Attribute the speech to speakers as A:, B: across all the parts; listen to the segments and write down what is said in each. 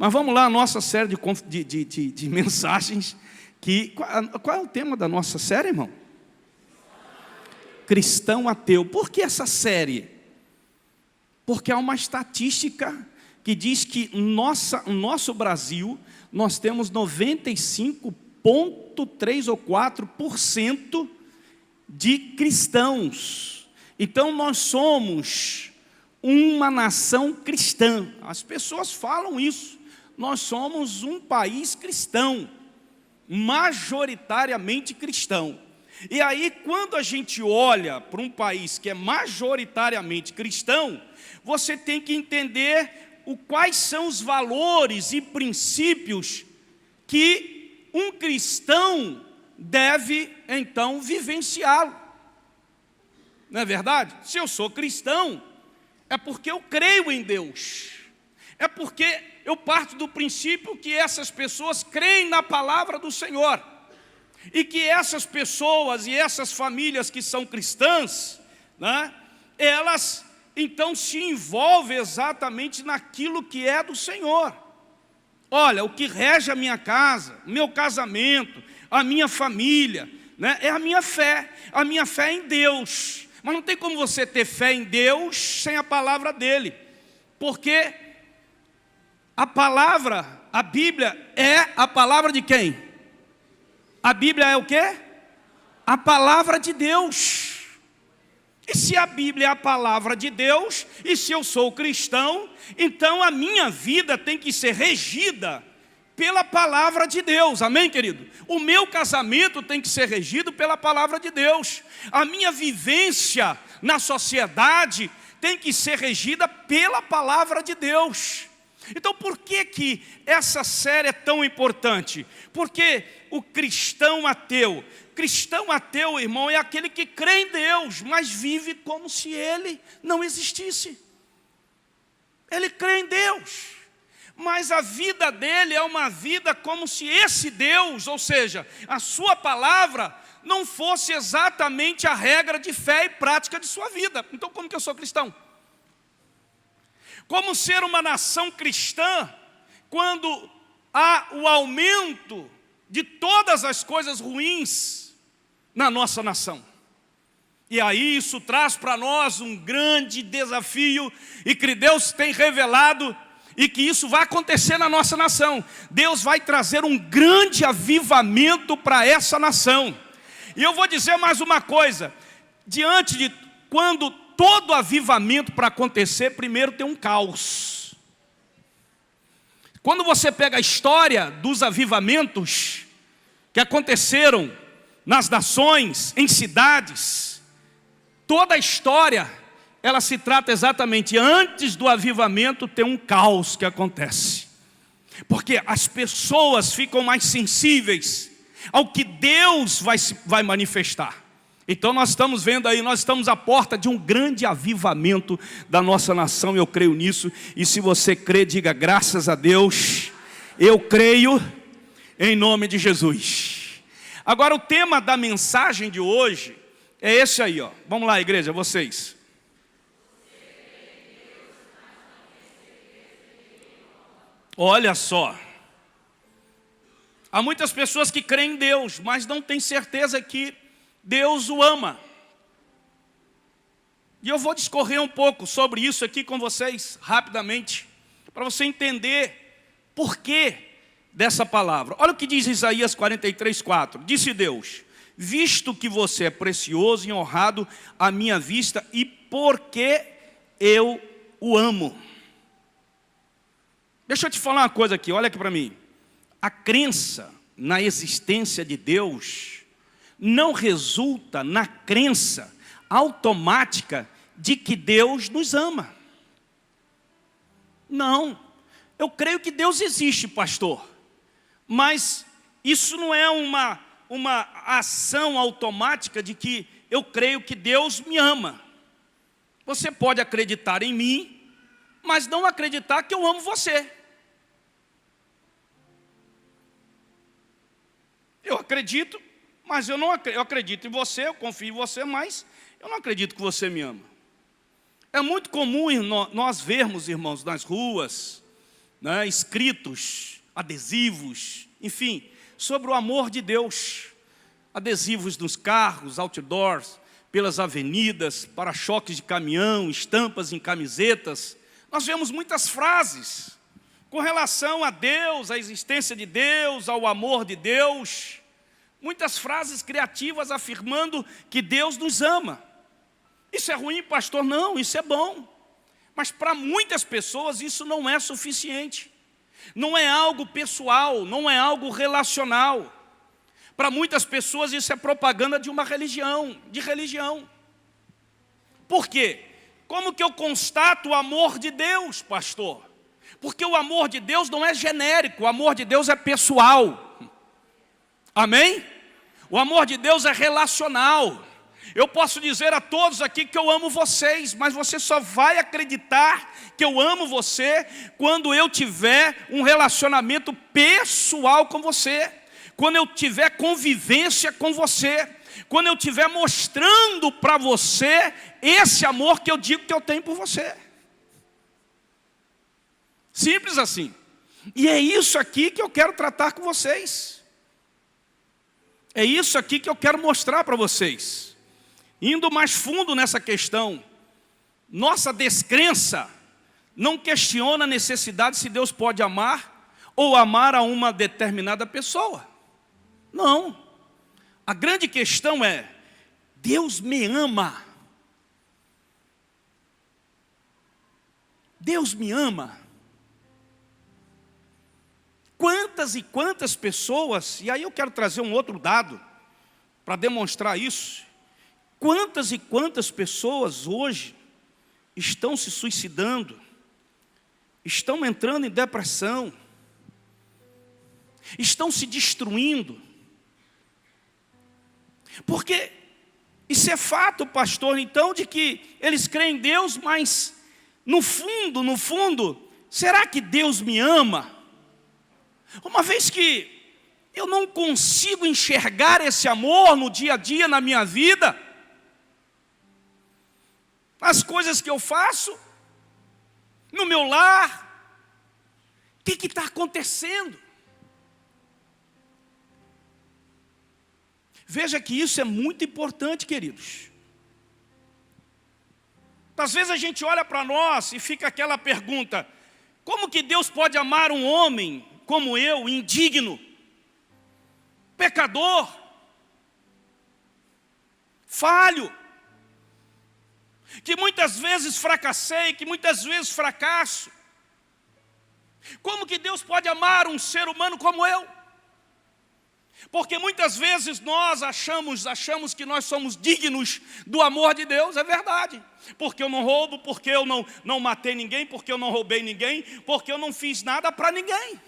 A: Mas vamos lá, a nossa série de mensagens. Qual é o tema da nossa série, irmão? Cristão ateu. Por que essa série? Porque há uma estatística que diz que no nosso Brasil, nós temos 95,3 ou 4% de cristãos. Então nós somos uma nação cristã. As pessoas falam isso. Nós somos um país cristão, majoritariamente cristão. E aí, quando a gente olha para um país que é majoritariamente cristão, você tem que entender quais são os valores e princípios que um cristão deve, então, vivenciá-lo. Não é verdade? Se eu sou cristão, é porque eu creio em Deus. É porque eu parto do princípio que essas pessoas creem na palavra do Senhor. E que essas pessoas e essas famílias que são cristãs, né, elas então se envolvem exatamente naquilo que é do Senhor. Olha, o que rege a minha casa, o meu casamento, a minha família, né, é a minha fé em Deus. Mas não tem como você ter fé em Deus sem a palavra dele, porque a palavra, a Bíblia é a palavra de quem? A Bíblia é o quê? A palavra de Deus. E se a Bíblia é a palavra de Deus, e se eu sou cristão, então a minha vida tem que ser regida pela palavra de Deus, amém, querido? O meu casamento tem que ser regido pela palavra de Deus. A minha vivência na sociedade tem que ser regida pela palavra de Deus. Então por que essa série é tão importante? Porque o cristão ateu, irmão, é aquele que crê em Deus, mas vive como se ele não existisse. Ele crê em Deus, mas a vida dele é uma vida como se esse Deus, ou seja, a sua palavra, não fosse exatamente a regra de fé e prática de sua vida. Então como que eu sou cristão? Como ser uma nação cristã, quando há o aumento de todas as coisas ruins na nossa nação? E aí isso traz para nós um grande desafio, e que Deus tem revelado, e que isso vai acontecer na nossa nação. Deus vai trazer um grande avivamento para essa nação. E eu vou dizer mais uma coisa, diante de quando todo avivamento para acontecer, primeiro tem um caos. Quando você pega a história dos avivamentos que aconteceram nas nações, em cidades, toda a história, ela se trata exatamente, antes do avivamento tem um caos que acontece. Porque as pessoas ficam mais sensíveis ao que Deus vai manifestar. Então nós estamos vendo aí, nós estamos à porta de um grande avivamento da nossa nação, eu creio nisso. E se você crê, diga graças a Deus, eu creio em nome de Jesus. Agora o tema da mensagem de hoje é esse aí, ó. Vamos lá, igreja, vocês. Olha só, há muitas pessoas que creem em Deus, mas não têm certeza que Deus o ama. E eu vou discorrer um pouco sobre isso aqui com vocês, rapidamente, para você entender por que dessa palavra. Olha o que diz Isaías 43:4. Disse Deus: visto que você é precioso e honrado à minha vista, e porque eu o amo. Deixa eu te falar uma coisa aqui, olha aqui para mim. A crença na existência de Deus não resulta na crença automática de que Deus nos ama. Não, eu creio que Deus existe, pastor, mas isso não é uma ação automática de que eu creio que Deus me ama. Você pode acreditar em mim, mas não acreditar que eu amo você. Eu acredito, mas eu acredito em você, eu confio em você, mas eu não acredito que você me ama. É muito comum nós vermos, irmãos, nas ruas, né, escritos, adesivos, enfim, sobre o amor de Deus. Adesivos nos carros, outdoors, pelas avenidas, para-choques de caminhão, estampas em camisetas. Nós vemos muitas frases com relação a Deus, à existência de Deus, ao amor de Deus. Muitas frases criativas afirmando que Deus nos ama. Isso é ruim, pastor? Não, isso é bom. Mas para muitas pessoas isso não é suficiente. Não é algo pessoal, não é algo relacional. Para muitas pessoas isso é propaganda de uma religião, Por quê? Como que eu constato o amor de Deus, pastor? Porque o amor de Deus não é genérico, o amor de Deus é pessoal. Amém? O amor de Deus é relacional. Eu posso dizer a todos aqui que eu amo vocês, mas você só vai acreditar que eu amo você quando eu tiver um relacionamento pessoal com você, quando eu tiver convivência com você, quando eu estiver mostrando para você esse amor que eu digo que eu tenho por você. Simples assim. E é isso aqui que eu quero tratar com vocês. É isso aqui que eu quero mostrar para vocês. Indo mais fundo nessa questão, nossa descrença não questiona a necessidade se Deus pode amar ou amar a uma determinada pessoa. Não. A grande questão é, Deus me ama. Deus me ama. Quantas e quantas pessoas, e aí eu quero trazer um outro dado para demonstrar isso. Quantas e quantas pessoas hoje estão se suicidando, estão entrando em depressão, estão se destruindo. Porque isso é fato, pastor, então, de que eles creem em Deus, mas no fundo, será que Deus me ama? Uma vez que eu não consigo enxergar esse amor no dia a dia, na minha vida, as coisas que eu faço, no meu lar, o que está acontecendo? Veja que isso é muito importante, queridos. Às vezes a gente olha para nós e fica aquela pergunta: como que Deus pode amar um homem como eu, indigno, pecador, falho, que muitas vezes fracassei, que muitas vezes fracasso? Como que Deus pode amar um ser humano como eu? Porque muitas vezes nós achamos que nós somos dignos do amor de Deus, é verdade. Porque eu não roubo, porque eu não matei ninguém, porque eu não roubei ninguém, porque eu não fiz nada para ninguém.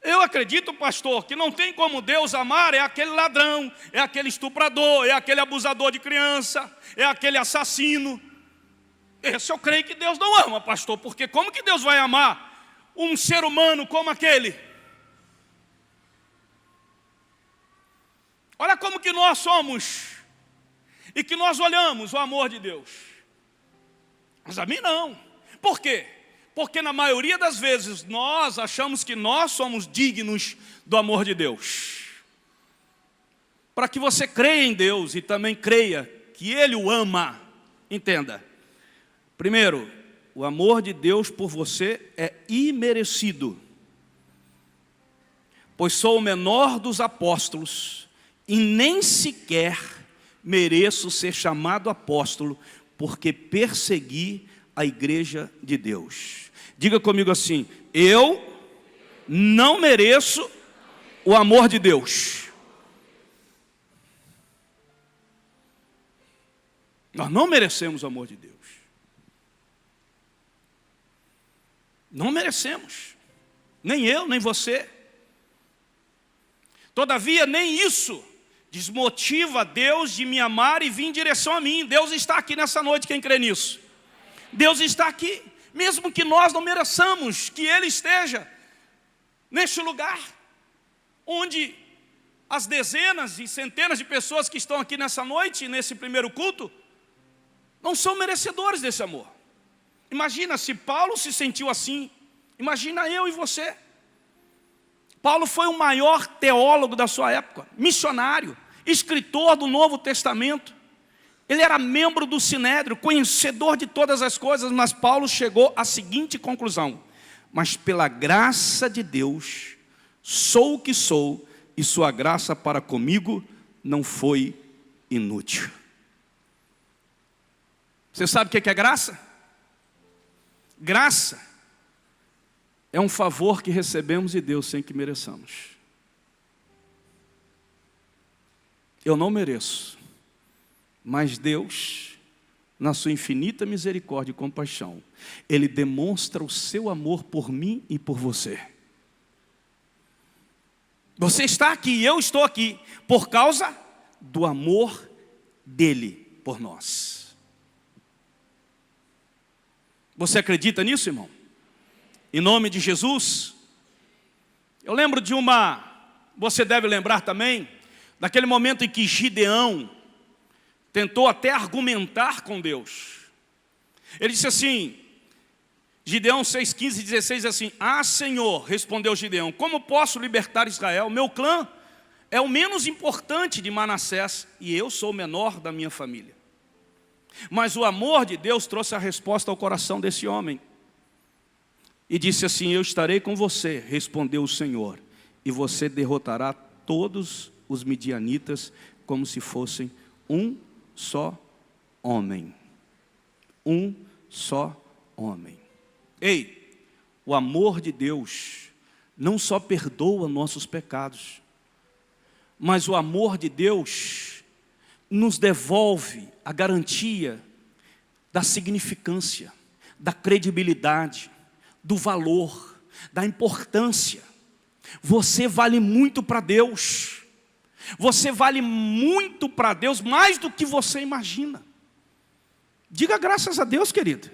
A: Eu acredito, pastor, que não tem como Deus amar é aquele ladrão, é aquele estuprador, é aquele abusador de criança, é aquele assassino. Esse eu creio que Deus não ama, pastor, porque como que Deus vai amar um ser humano como aquele? Olha como que nós somos e que nós olhamos o amor de Deus. Mas a mim não. Por quê? Porque na maioria das vezes nós achamos que nós somos dignos do amor de Deus. Para que você creia em Deus e também creia que Ele o ama, entenda. Primeiro, o amor de Deus por você é imerecido. Pois sou o menor dos apóstolos e nem sequer mereço ser chamado apóstolo, porque persegui a igreja de Deus. Diga comigo assim: eu não mereço o amor de Deus. Nós não merecemos o amor de Deus. Não merecemos. Nem eu, nem você. Todavia, nem isso desmotiva Deus de me amar e vir em direção a mim. Deus está aqui nessa noite, quem crê nisso? Deus está aqui, mesmo que nós não mereçamos que Ele esteja neste lugar, onde as dezenas e centenas de pessoas que estão aqui nessa noite, nesse primeiro culto, não são merecedores desse amor. Imagina se Paulo se sentiu assim, imagina eu e você. Paulo foi o maior teólogo da sua época, missionário, escritor do Novo Testamento. Ele era membro do Sinédrio, conhecedor de todas as coisas, mas Paulo chegou à seguinte conclusão: mas pela graça de Deus, sou o que sou, e sua graça para comigo não foi inútil. Você sabe o que é graça? Graça é um favor que recebemos de Deus sem que mereçamos. Eu não mereço, mas Deus, na sua infinita misericórdia e compaixão, Ele demonstra o seu amor por mim e por você. Você está aqui e eu estou aqui por causa do amor dEle por nós. Você acredita nisso, irmão? Em nome de Jesus. Eu lembro de você deve lembrar também, daquele momento em que Gideão tentou até argumentar com Deus. Ele disse assim, Gideão 6, 15 e 16, assim: ah, Senhor, respondeu Gideão, como posso libertar Israel? Meu clã é o menos importante de Manassés, e eu sou o menor da minha família. Mas o amor de Deus trouxe a resposta ao coração desse homem. E disse assim: eu estarei com você, respondeu o Senhor, e você derrotará todos os midianitas como se fossem um só homem. Um só homem. Ei, o amor de Deus não só perdoa nossos pecados, mas o amor de Deus nos devolve a garantia da significância, da credibilidade, do valor, da importância. Você vale muito para Deus. Você vale muito para Deus, mais do que você imagina. Diga graças a Deus, querido.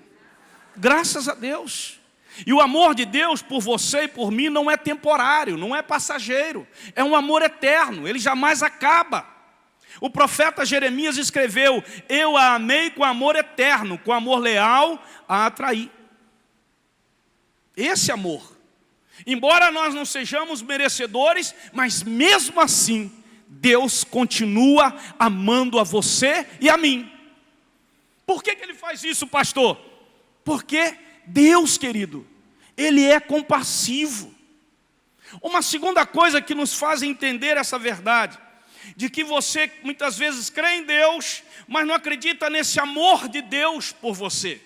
A: Graças a Deus. E o amor de Deus por você e por mim não é temporário, não é passageiro. É um amor eterno, ele jamais acaba. O profeta Jeremias escreveu: eu a amei com amor eterno, com amor leal a atrair. Esse amor, embora nós não sejamos merecedores, mas mesmo assim, Deus continua amando a você e a mim. Por que Ele faz isso, pastor? Porque Deus, querido, Ele é compassivo. Uma segunda coisa que nos faz entender essa verdade, de que você muitas vezes crê em Deus, mas não acredita nesse amor de Deus por você.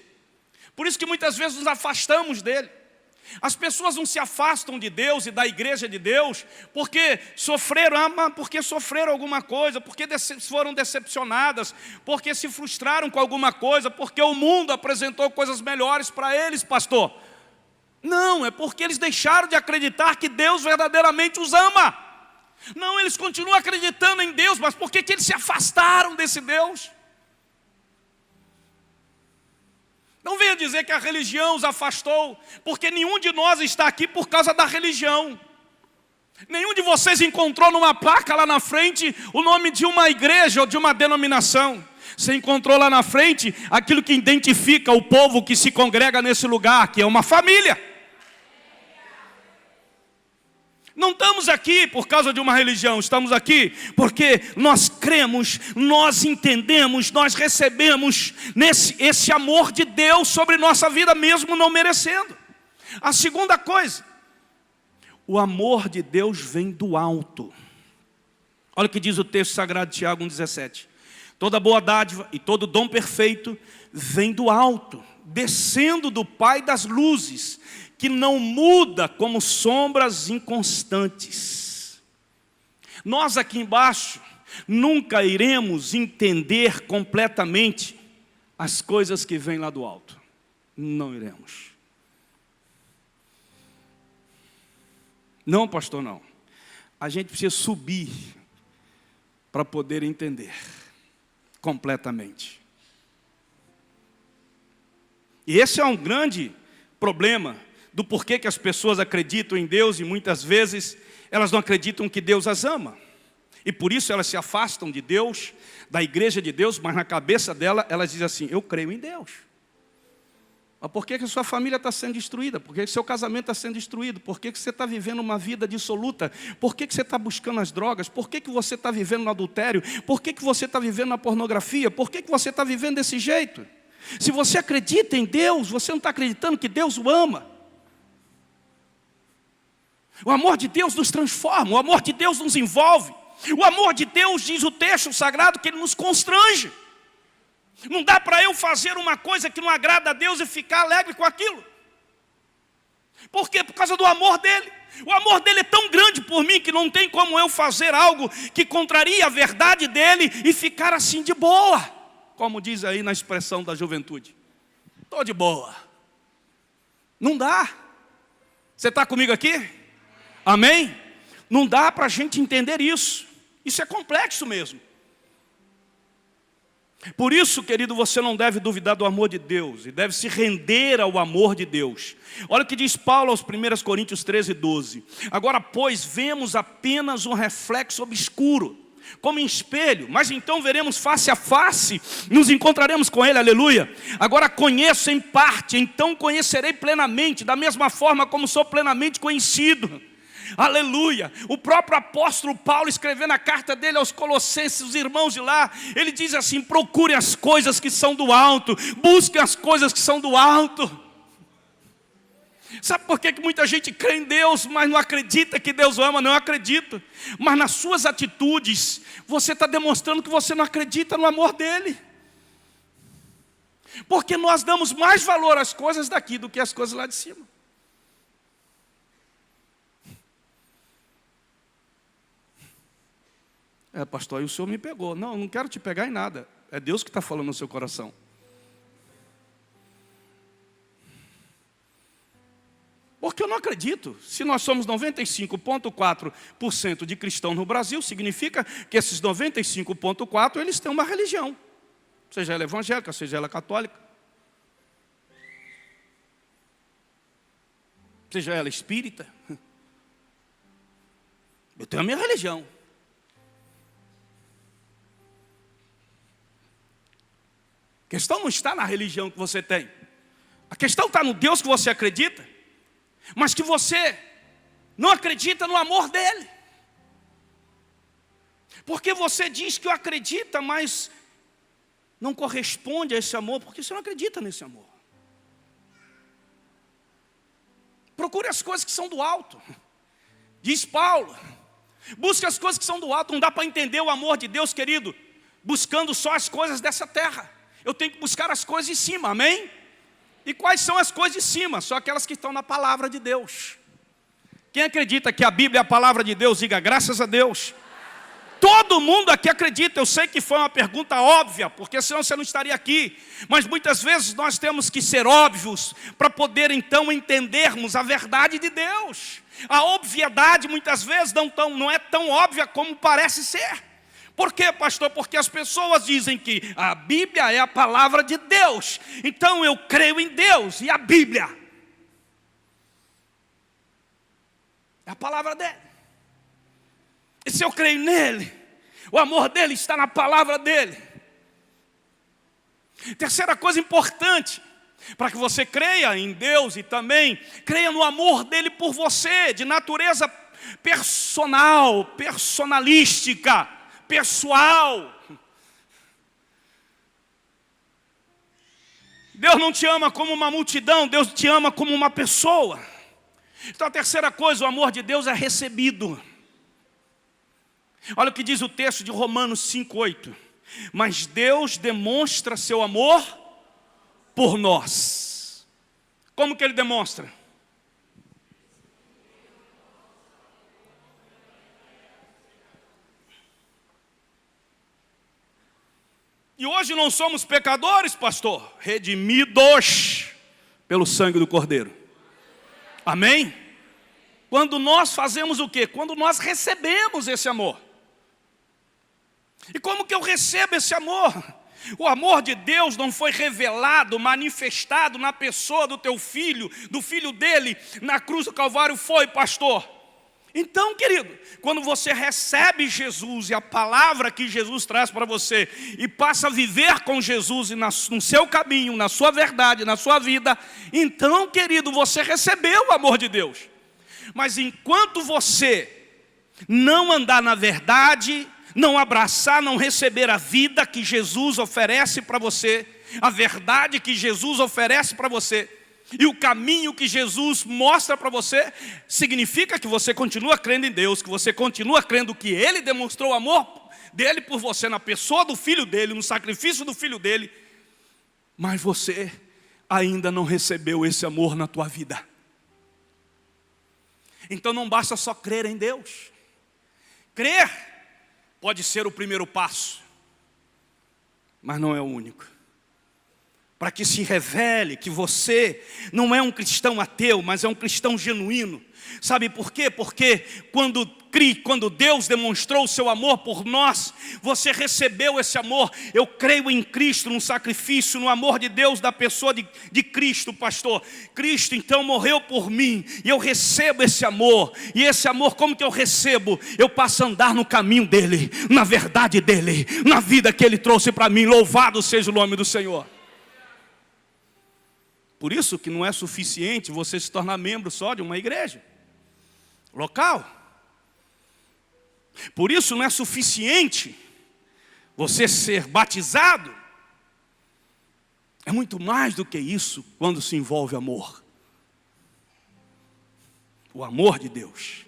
A: Por isso que muitas vezes nos afastamos dEle. As pessoas não se afastam de Deus e da igreja de Deus porque sofreram alguma coisa, porque foram decepcionadas, porque se frustraram com alguma coisa, porque o mundo apresentou coisas melhores para eles, pastor. Não, é porque eles deixaram de acreditar que Deus verdadeiramente os ama. Não, eles continuam acreditando em Deus, mas por que eles se afastaram desse Deus? Não venha dizer que a religião os afastou, porque nenhum de nós está aqui por causa da religião. Nenhum de vocês encontrou numa placa lá na frente o nome de uma igreja ou de uma denominação. Você encontrou lá na frente aquilo que identifica o povo que se congrega nesse lugar, que é uma família. Não estamos aqui por causa de uma religião, estamos aqui porque nós cremos, nós entendemos, nós recebemos esse amor de Deus sobre nossa vida, mesmo não merecendo. A segunda coisa, o amor de Deus vem do alto. Olha o que diz o texto sagrado de Tiago 1,17. Toda boa dádiva e todo dom perfeito vem do alto, descendo do Pai das luzes, que não muda como sombras inconstantes. Nós aqui embaixo nunca iremos entender completamente as coisas que vêm lá do alto. Não iremos. Não, pastor, não. A gente precisa subir para poder entender completamente. E esse é um grande problema do porquê que as pessoas acreditam em Deus e muitas vezes elas não acreditam que Deus as ama. E por isso elas se afastam de Deus, da igreja de Deus, mas na cabeça dela elas dizem assim: eu creio em Deus. Mas por que a sua família está sendo destruída? Por que o seu casamento está sendo destruído? Por que você está vivendo uma vida dissoluta? Por que você está buscando as drogas? Por que você está vivendo no adultério? Por que você está vivendo na pornografia? Por que você está vivendo desse jeito? Se você acredita em Deus, você não está acreditando que Deus o ama. O amor de Deus nos transforma, o amor de Deus nos envolve. O amor de Deus, diz o texto sagrado, que Ele nos constrange. Não dá para eu fazer uma coisa que não agrada a Deus e ficar alegre com aquilo. Por quê? Por causa do amor dEle. O amor dEle é tão grande por mim que não tem como eu fazer algo que contraria a verdade dEle e ficar assim de boa. Como diz aí na expressão da juventude. Estou de boa. Não dá. Você está comigo aqui? Amém? Não dá para a gente entender isso. Isso é complexo mesmo. Por isso, querido, você não deve duvidar do amor de Deus e deve se render ao amor de Deus. Olha o que diz Paulo aos 1 Coríntios 13:12. Agora, pois, vemos apenas um reflexo obscuro, como em espelho, mas então veremos face a face, nos encontraremos com Ele, aleluia. Agora conheço em parte, então conhecerei plenamente, da mesma forma como sou plenamente conhecido. Aleluia. O próprio apóstolo Paulo, escrevendo a carta dele aos Colossenses, os irmãos de lá, ele diz assim: procure as coisas que são do alto, busque as coisas que são do alto. Sabe por que muita gente crê em Deus, mas não acredita que Deus o ama? Não acredita. Mas nas suas atitudes, você está demonstrando que você não acredita no amor dele. Porque nós damos mais valor às coisas daqui do que às coisas lá de cima. Pastor, aí o senhor me pegou. Não, não quero te pegar em nada. É Deus que está falando no seu coração. Porque eu não acredito. Se nós somos 95,4% de cristãos no Brasil, significa que esses 95,4% eles têm uma religião. Seja ela evangélica, seja ela católica. Seja ela espírita. Eu tenho a minha religião. A questão não está na religião que você tem. A questão está no Deus que você acredita, mas que você não acredita no amor dEle. Porque você diz que o acredita, mas não corresponde a esse amor, porque você não acredita nesse amor. Procure as coisas que são do alto. Diz Paulo, busque as coisas que são do alto. Não dá para entender o amor de Deus, querido, buscando só as coisas dessa terra. Eu tenho que buscar as coisas de cima, amém? E quais são as coisas de cima? São aquelas que estão na palavra de Deus. Quem acredita que a Bíblia é a palavra de Deus, diga graças a Deus. Todo mundo aqui acredita. Eu sei que foi uma pergunta óbvia, porque senão você não estaria aqui. Mas muitas vezes nós temos que ser óbvios para poder então entendermos a verdade de Deus. A obviedade muitas vezes não é tão óbvia como parece ser. Por quê, pastor? Porque as pessoas dizem que a Bíblia é a palavra de Deus. Então eu creio em Deus e a Bíblia é a palavra dele. E se eu creio nele, o amor dele está na palavra dele. Terceira coisa importante, para que você creia em Deus e também creia no amor dele por você, de natureza personal, personalística, pessoal. Deus não te ama como uma multidão, Deus te ama como uma pessoa. Então a terceira coisa, o amor de Deus é recebido. Olha o que diz o texto de Romanos 5:8. Mas Deus demonstra seu amor por nós. Como que Ele demonstra? E hoje não somos pecadores, pastor, redimidos pelo sangue do Cordeiro. Amém? Quando nós fazemos o quê? Quando nós recebemos esse amor. E como que eu recebo esse amor? O amor de Deus não foi revelado, manifestado na pessoa do teu filho, do filho dele, na cruz do Calvário, foi, pastor. Então, querido, quando você recebe Jesus e a palavra que Jesus traz para você e passa a viver com Jesus e no seu caminho, na sua verdade, na sua vida, então, querido, você recebeu o amor de Deus. Mas enquanto você não andar na verdade, não abraçar, não receber a vida que Jesus oferece para você, a verdade que Jesus oferece para você, e o caminho que Jesus mostra para você, significa que você continua crendo em Deus, que você continua crendo que Ele demonstrou o amor dEle por você, na pessoa do Filho dEle, no sacrifício do Filho dEle, mas você ainda não recebeu esse amor na tua vida. Então não basta só crer em Deus. Crer pode ser o primeiro passo, mas não é o único. Para que se revele que você não é um cristão ateu, mas é um cristão genuíno. Sabe por quê? Porque quando Deus demonstrou o seu amor por nós, você recebeu esse amor. Eu creio em Cristo, no sacrifício, no amor de Deus, da pessoa de Cristo, pastor. Cristo então morreu por mim, e eu recebo esse amor. E esse amor, como que eu recebo? Eu passo a andar no caminho dEle, na verdade dEle, na vida que Ele trouxe para mim. Louvado seja o nome do Senhor. Por isso que não é suficiente você se tornar membro só de uma igreja local. Por isso não é suficiente você ser batizado. É muito mais do que isso quando se envolve amor. O amor de Deus.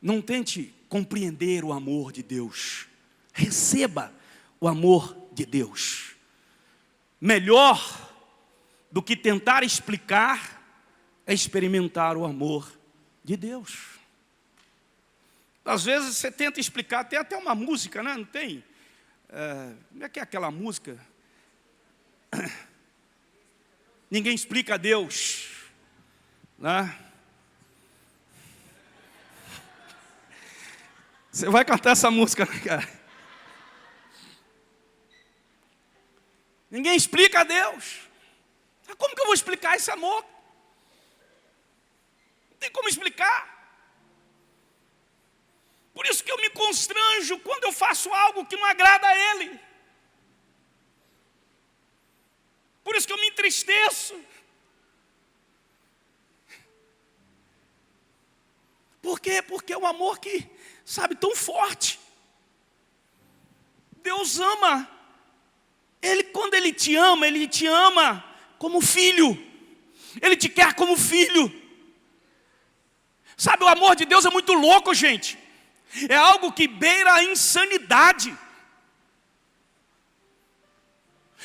A: Não tente compreender o amor de Deus. Receba o amor de Deus. Melhor do que tentar explicar é experimentar o amor de Deus. Às vezes você tenta explicar, tem até uma música, né? Não tem? Como é que é aquela música? Ninguém explica a Deus, né? Você vai cantar essa música, cara? Ninguém explica a Deus. Como que eu vou explicar esse amor? Não tem como explicar. Por isso que eu me constranjo quando eu faço algo que não agrada a Ele. Por isso que eu me entristeço. Por quê? Porque é um amor que, sabe, tão forte. Deus ama. Quando Ele te ama como filho. Ele te quer como filho. Sabe, o amor de Deus é muito louco, gente. É algo que beira a insanidade.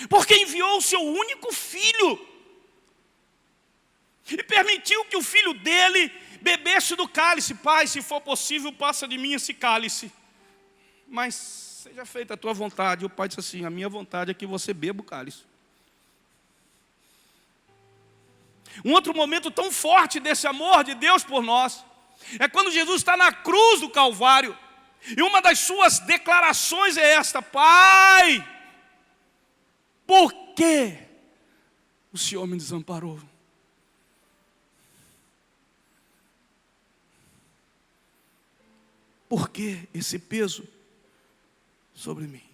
A: Porque enviou o seu único filho. E permitiu que o filho dele bebesse do cálice. Pai, se for possível, passa de mim esse cálice. Mas seja feita a tua vontade. O pai disse assim: a minha vontade é que você beba o cálice. Um outro momento tão forte desse amor de Deus por nós é quando Jesus está na cruz do Calvário. E uma das suas declarações é esta: Pai, por que o Senhor me desamparou? Por que esse peso sobre mim?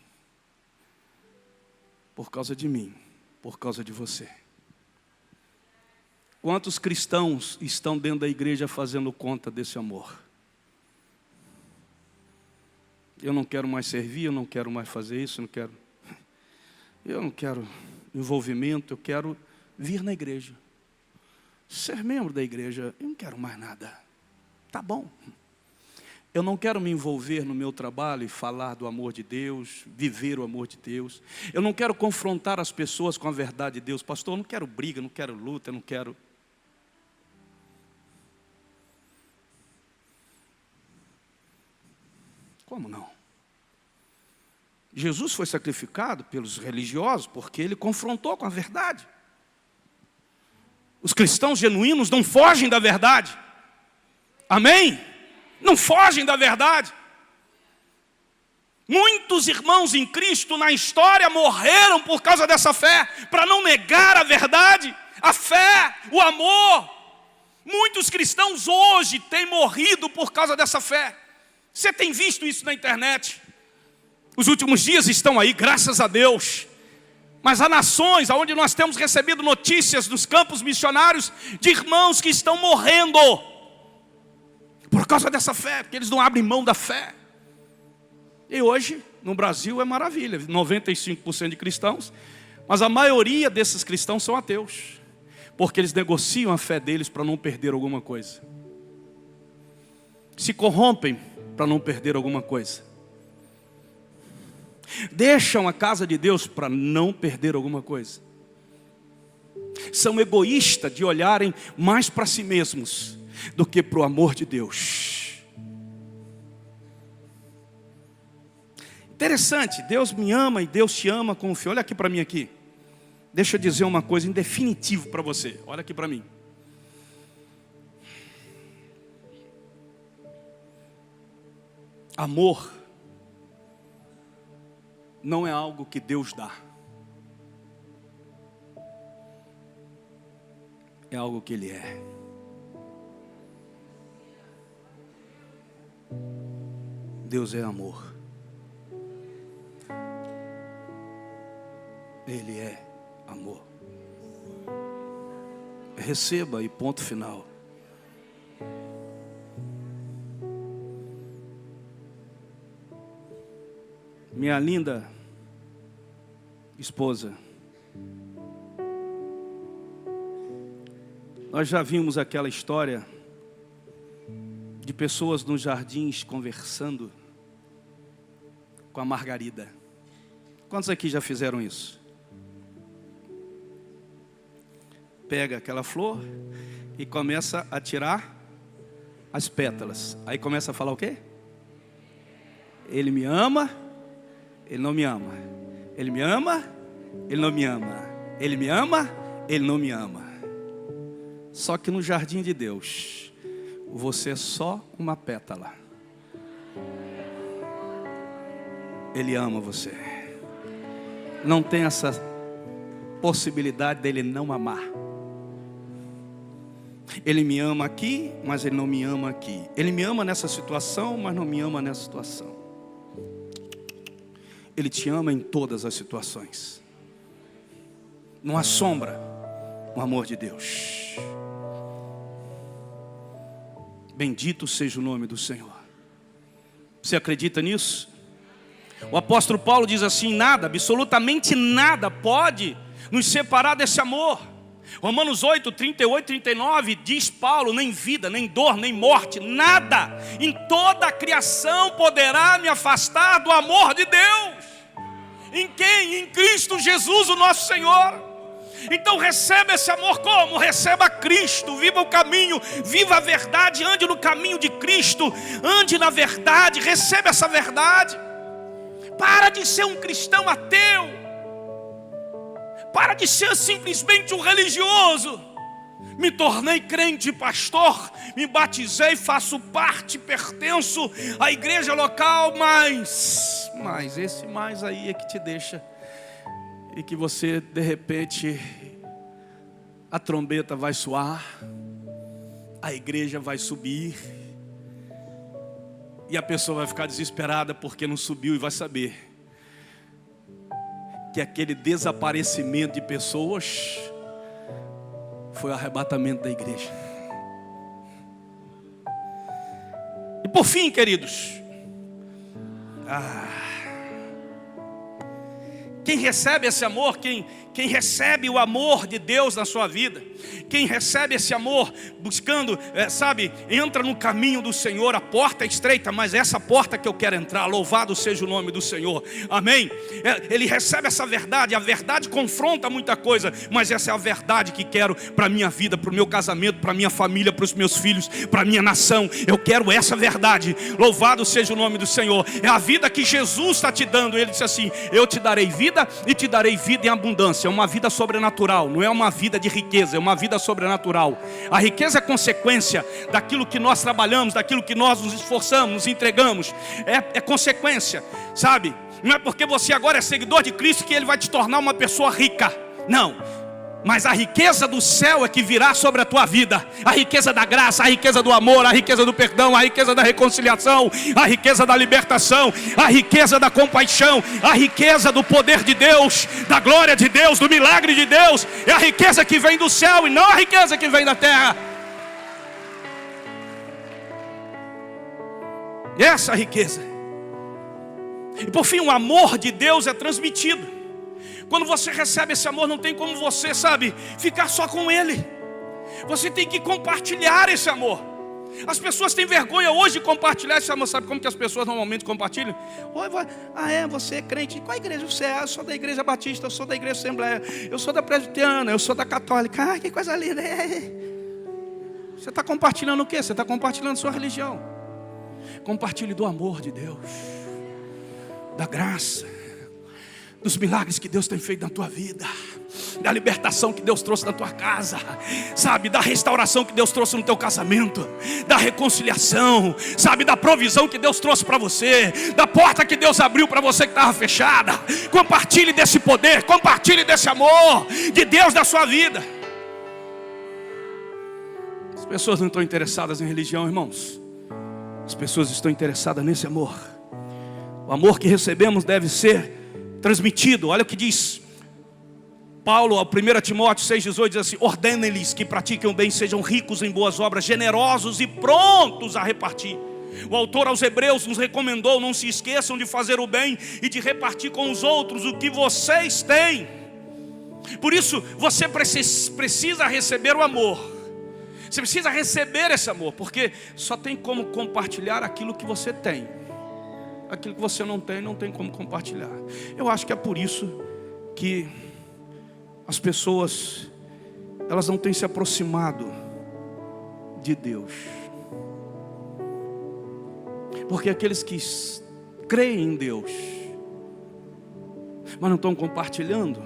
A: Por causa de mim, por causa de você. Quantos cristãos estão dentro da igreja fazendo conta desse amor? Eu não quero mais servir, eu não quero mais fazer isso, eu não quero envolvimento, eu quero vir na igreja. Ser membro da igreja, eu não quero mais nada. Tá bom. Eu não quero me envolver no meu trabalho e falar do amor de Deus, viver o amor de Deus. Eu não quero confrontar as pessoas com a verdade de Deus. Pastor, eu não quero briga, não quero luta, eu não quero... Como não? Jesus foi sacrificado pelos religiosos porque Ele confrontou com a verdade. Os cristãos genuínos não fogem da verdade. Amém? Não fogem da verdade. Muitos irmãos em Cristo na história morreram por causa dessa fé, para não negar a verdade, a fé, o amor. Muitos cristãos hoje têm morrido por causa dessa fé. Você tem visto isso na internet? Os últimos dias estão aí, graças a Deus. Mas há nações onde nós temos recebido notícias dos campos missionários de irmãos que estão morrendo por causa dessa fé, porque eles não abrem mão da fé. E hoje, no Brasil, é maravilha, 95% de cristãos, mas a maioria desses cristãos são ateus, porque eles negociam a fé deles para não perder alguma coisa. Se corrompem para não perder alguma coisa. Deixam a casa de Deus para não perder alguma coisa. São egoístas de olharem mais para si mesmos do que para o amor de Deus. Interessante, Deus me ama e Deus te ama com fé. Olha aqui para mim aqui. Deixa eu dizer uma coisa em definitivo para você. Olha aqui para mim. Amor não é algo que Deus dá. É algo que Ele é. Deus é amor. Ele é amor. Receba e ponto final. Minha linda esposa, nós já vimos aquela história de pessoas nos jardins conversando com a Margarida. Quantos aqui já fizeram isso? Pega aquela flor e começa a tirar as pétalas. Aí começa a falar o quê? Ele me ama, ele não me ama. Ele me ama, ele não me ama. Ele me ama, ele não me ama. Só que no jardim de Deus, você é só uma pétala. Ele ama você. Não tem essa possibilidade dele não amar. Ele me ama aqui, mas ele não me ama aqui. Ele me ama nessa situação, mas não me ama nessa situação. Ele te ama em todas as situações. Não há sombra no amor de Deus. Bendito seja o nome do Senhor. Você acredita nisso? O apóstolo Paulo diz assim: nada, absolutamente nada pode nos separar desse amor. Romanos 8, 38, 39 diz Paulo: nem vida, nem dor, nem morte, nada em toda a criação poderá me afastar do amor de Deus. Em quem? Em Cristo Jesus, o nosso Senhor. Então receba esse amor como? Receba Cristo, viva o caminho, viva a verdade, ande no caminho de Cristo, ande na verdade, receba essa verdade. Para de ser um cristão ateu, para de ser simplesmente um religioso. Me tornei crente, pastor, me batizei, faço parte, pertenço à igreja local, mas esse mais aí é que te deixa. E que você, de repente, a trombeta vai soar, a igreja vai subir, e a pessoa vai ficar desesperada porque não subiu e vai saber que aquele desaparecimento de pessoas foi o arrebatamento da igreja. E por fim, queridos, quem recebe esse amor, quem recebe o amor de Deus na sua vida, quem recebe esse amor buscando, entra no caminho do Senhor. A porta é estreita, mas é essa porta que eu quero entrar. Louvado seja o nome do Senhor, amém? Ele recebe essa verdade. A verdade confronta muita coisa, mas essa é a verdade que quero para a minha vida, para o meu casamento, para a minha família, para os meus filhos, para a minha nação. Eu quero essa verdade. Louvado seja o nome do Senhor. É a vida que Jesus está te dando. Ele disse assim: eu te darei vida e te darei vida em abundância. É uma vida sobrenatural, não é uma vida de riqueza, é uma vida sobrenatural. A riqueza é consequência daquilo que nós trabalhamos, daquilo que nós nos esforçamos, nos entregamos. É consequência, sabe? Não é porque você agora é seguidor de Cristo que Ele vai te tornar uma pessoa rica. Não. Mas a riqueza do céu é que virá sobre a tua vida. A riqueza da graça, a riqueza do amor, a riqueza do perdão, a riqueza da reconciliação, a riqueza da libertação, a riqueza da compaixão, a riqueza do poder de Deus, da glória de Deus, do milagre de Deus. É a riqueza que vem do céu e não a riqueza que vem da terra. Essa é a riqueza. E por fim, o amor de Deus é transmitido. Quando você recebe esse amor, não tem como você, ficar só com ele. Você tem que compartilhar esse amor. As pessoas têm vergonha hoje de compartilhar esse amor. Sabe como que as pessoas normalmente compartilham? Você é crente? Qual igreja você é? Eu sou da igreja batista, eu sou da igreja assembleia, eu sou da presbiteriana, eu sou da católica. Que coisa linda. Você está compartilhando o quê? Você está compartilhando sua religião. Compartilhe do amor de Deus, da graça, dos milagres que Deus tem feito na tua vida, da libertação que Deus trouxe na tua casa, da restauração que Deus trouxe no teu casamento, da reconciliação, da provisão que Deus trouxe para você, da porta que Deus abriu para você que estava fechada. Compartilhe desse poder, compartilhe desse amor de Deus na sua vida. As pessoas não estão interessadas em religião, irmãos. As pessoas estão interessadas nesse amor. O amor que recebemos deve ser transmitido. Olha o que diz Paulo ao 1 Timóteo 6,18, diz assim: ordenem-lhes que pratiquem o bem, sejam ricos em boas obras, generosos e prontos a repartir. O autor aos Hebreus nos recomendou: não se esqueçam de fazer o bem e de repartir com os outros o que vocês têm. Por isso você precisa receber o amor. Você precisa receber esse amor, porque só tem como compartilhar aquilo que você tem. Aquilo que você não tem como compartilhar. Eu acho que é por isso que as pessoas, elas não têm se aproximado de Deus. Porque aqueles que creem em Deus, mas não estão compartilhando,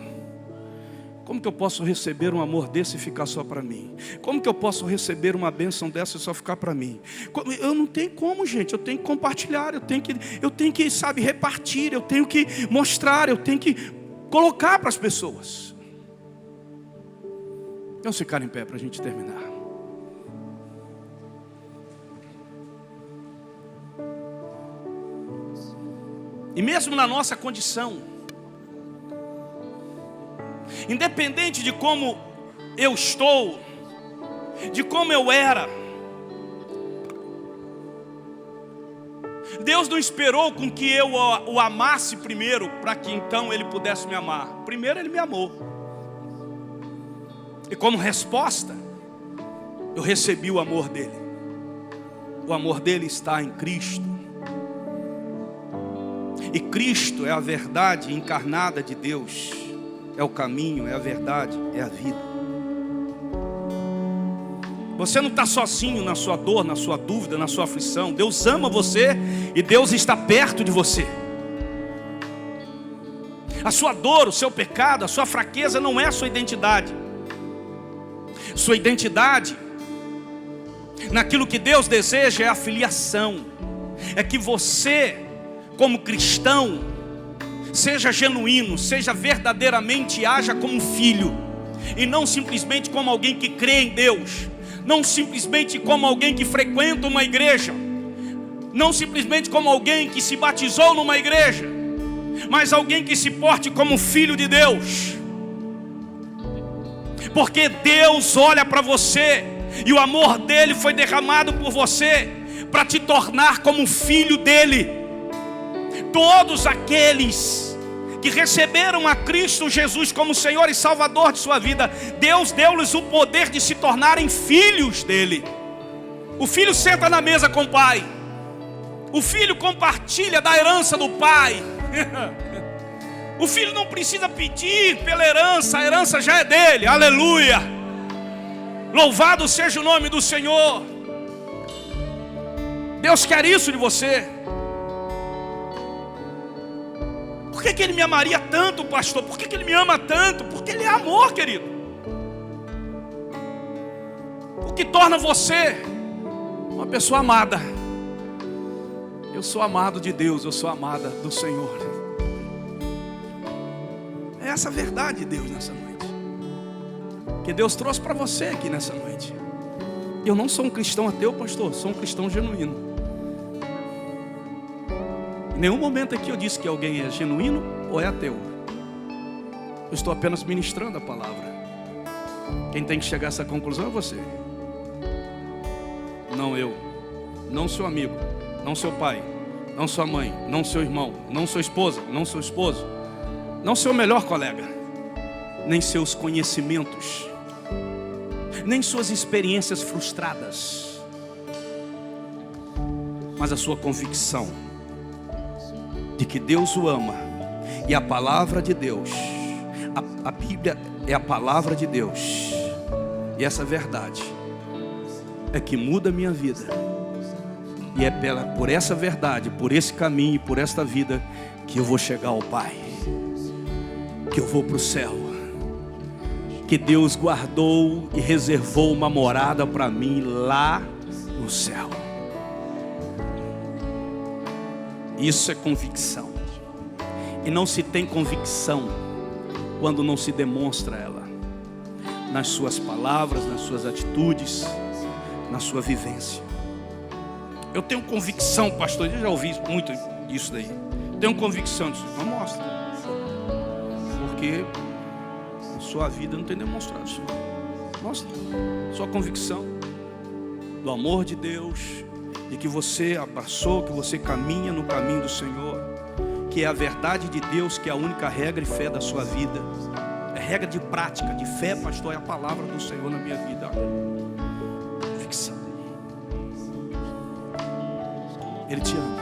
A: como que eu posso receber um amor desse e ficar só para mim? Como que eu posso receber uma bênção dessa e só ficar para mim? Eu não tenho como, gente. Eu tenho que compartilhar, eu tenho que repartir, eu tenho que mostrar, eu tenho que colocar para as pessoas. Vamos ficar em pé para a gente terminar. E mesmo na nossa condição, independente de como eu estou, de como eu era, Deus não esperou com que eu o amasse primeiro, para que então Ele pudesse me amar. Primeiro Ele me amou. E como resposta, eu recebi o amor dEle. O amor dEle está em Cristo. E Cristo é a verdade encarnada de Deus. É o caminho, é a verdade, é a vida. Você não está sozinho na sua dor, na sua dúvida, na sua aflição. Deus ama você e Deus está perto de você. A sua dor, o seu pecado, a sua fraqueza não é a sua identidade. Sua identidade, naquilo que Deus deseja, é a filiação. É que você, como cristão, seja genuíno, seja verdadeiramente, haja como um filho, e não simplesmente como alguém que crê em Deus, não simplesmente como alguém que frequenta uma igreja, não simplesmente como alguém que se batizou numa igreja, mas alguém que se porte como filho de Deus. Porque Deus olha para você e o amor dele foi derramado por você para te tornar como filho dele. Todos aqueles que receberam a Cristo Jesus como Senhor e Salvador de sua vida, Deus deu-lhes o poder de se tornarem filhos dele. O filho senta na mesa com o pai, o filho compartilha da herança do pai. O filho não precisa pedir pela herança, a herança já é dele. Aleluia! Louvado seja o nome do Senhor. Deus quer isso de você. Por que Ele me amaria tanto, pastor? Por que Ele me ama tanto? Porque Ele é amor, querido. O que torna você uma pessoa amada. Eu sou amado de Deus, eu sou amada do Senhor. É essa a verdade de Deus nessa noite. que Deus trouxe para você aqui nessa noite. Eu não sou um cristão ateu, pastor, sou um cristão genuíno. Em nenhum momento aqui eu disse que alguém é genuíno ou é ateu. Eu estou apenas ministrando a palavra. Quem tem que chegar a essa conclusão é você. Não eu, não seu amigo, não seu pai, não sua mãe, não seu irmão, não sua esposa, não seu esposo, não seu melhor colega, nem seus conhecimentos, nem suas experiências frustradas, mas a sua convicção de que Deus o ama. E a palavra de Deus, a Bíblia é a palavra de Deus, e essa verdade é que muda a minha vida. E é por essa verdade, por esse caminho e por esta vida que eu vou chegar ao Pai, que eu vou para o céu, que Deus guardou e reservou uma morada para mim lá no céu. Isso é convicção. E não se tem convicção quando não se demonstra ela nas suas palavras, nas suas atitudes, na sua vivência. Eu tenho convicção, pastor, eu já ouvi muito isso daí. Tenho convicção disso. Não mostra. Porque a sua vida não tem demonstrado isso. Mostra. Sua convicção do amor de Deus, de que você abraçou, que você caminha no caminho do Senhor, que é a verdade de Deus, que é a única regra e fé da sua vida. É regra de prática, de fé, pastor, é a palavra do Senhor na minha vida. Convicção. Ele te ama.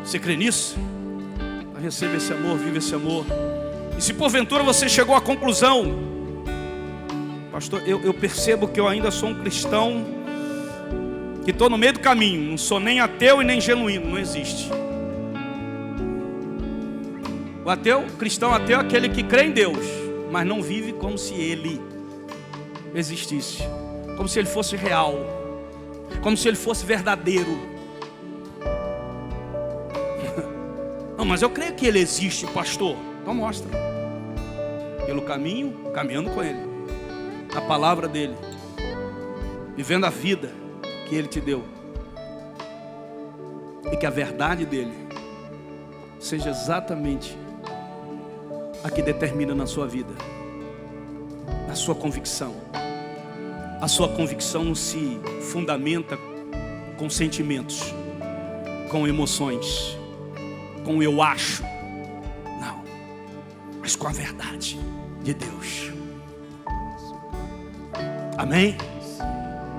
A: Você crê nisso? Receba esse amor, vive esse amor. E se porventura você chegou à conclusão, pastor, eu percebo que eu ainda sou um cristão que estou no meio do caminho, não sou nem ateu e nem genuíno, não existe. O ateu, o cristão ateu é aquele que crê em Deus, mas não vive como se ele existisse, como se ele fosse real, como se ele fosse verdadeiro. Não, mas eu creio que ele existe, pastor. Então mostra. Pelo caminho, caminhando com ele, a palavra dele, vivendo a vida que ele te deu, e que a verdade dele seja exatamente a que determina na sua vida, na sua convicção. A sua convicção não se fundamenta com sentimentos, com emoções, com eu acho, não, mas com a verdade de Deus. Amém?